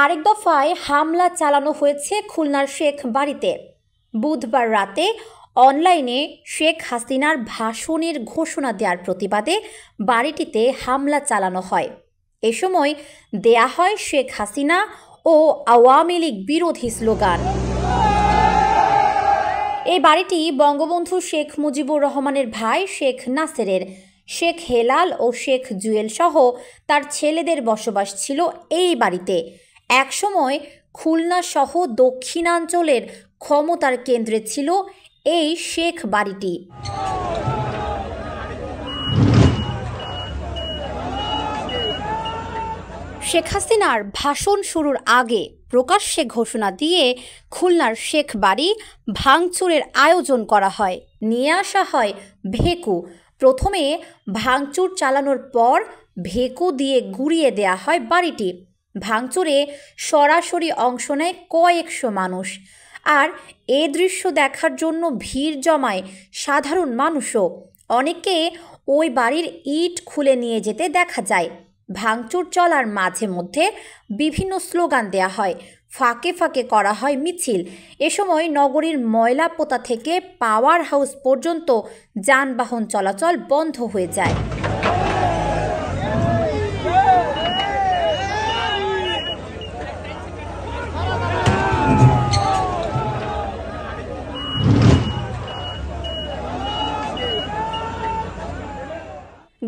আরেক দফায় হামলা চালানো হয়েছে খুলনার শেখ বাড়িতে। বুধবার রাতে অনলাইনে শেখ হাসিনার ভাষণের ঘোষণা দেওয়ার প্রতিবাদে বাড়িটিতে হামলা চালানো হয়। এ সময় দেয়া হয় শেখ হাসিনা ও আওয়ামী লীগ বিরোধী স্লোগান। এই বাড়িটি বঙ্গবন্ধু শেখ মুজিবুর রহমানের ভাই শেখ নাসেরের। শেখ হেলাল ও শেখ জুয়েল সহ তার ছেলেদের বসবাস ছিল এই বাড়িতে। একসময় খুলনা সহ দক্ষিণাঞ্চলের ক্ষমতার কেন্দ্রে ছিল এই শেখ বাড়িটি। শেখ হাসিনার ভাষণ শুরুর আগে প্রকাশ্যে ঘোষণা দিয়ে খুলনার শেখ বাড়ি ভাঙচুরের আয়োজন করা হয়। নিয়ে আসা হয় ভেকু। প্রথমে ভাঙচুর চালানোর পর ভেকু দিয়ে গুঁড়িয়ে দেয়া হয় বাড়িটি। ভাঙচুরে সরাসরি অংশ নেয় কয়েকশো মানুষ। আর এ দৃশ্য দেখার জন্য ভিড় জমায় সাধারণ মানুষও। অনেকে ওই বাড়ির ইট খুলে নিয়ে যেতে দেখা যায়। ভাঙচুর চলার মাঝে মধ্যে বিভিন্ন স্লোগান দেয়া হয়, ফাঁকে ফাঁকে করা হয় মিছিল। এ সময় নগরীর ময়লাপোতা থেকে পাওয়ার হাউস পর্যন্ত যানবাহন চলাচল বন্ধ হয়ে যায়।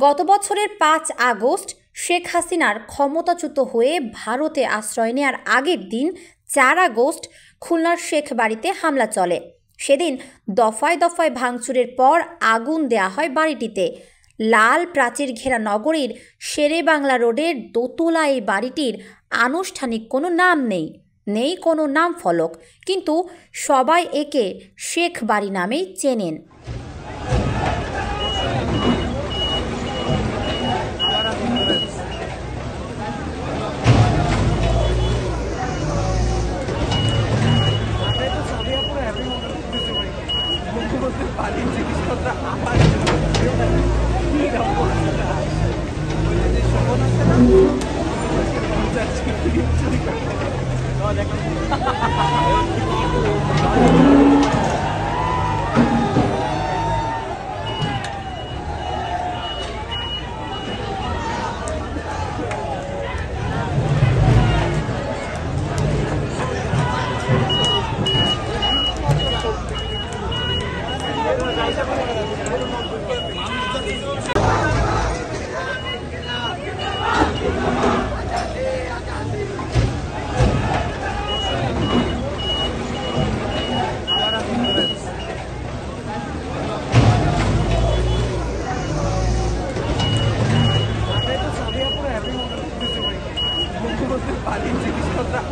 গত বছরের ৫ আগস্ট শেখ হাসিনার ক্ষমতাচ্যুত হয়ে ভারতে আশ্রয় নেয়ার আগের দিন ৪ আগস্ট খুলনার শেখ বাড়িতে হামলা চলে। সেদিন দফায় দফায় ভাঙচুরের পর আগুন দেয়া হয় বাড়িটিতে। লাল প্রাচীর ঘেরা নগরীর শেরে বাংলা রোডের দোতলা এই বাড়িটির আনুষ্ঠানিক কোনো নাম নেই কোনো নাম ফলক, কিন্তু সবাই একে শেখ বাড়ি নামেই চেনেন। পানির জিনিসপত্র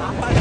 আমার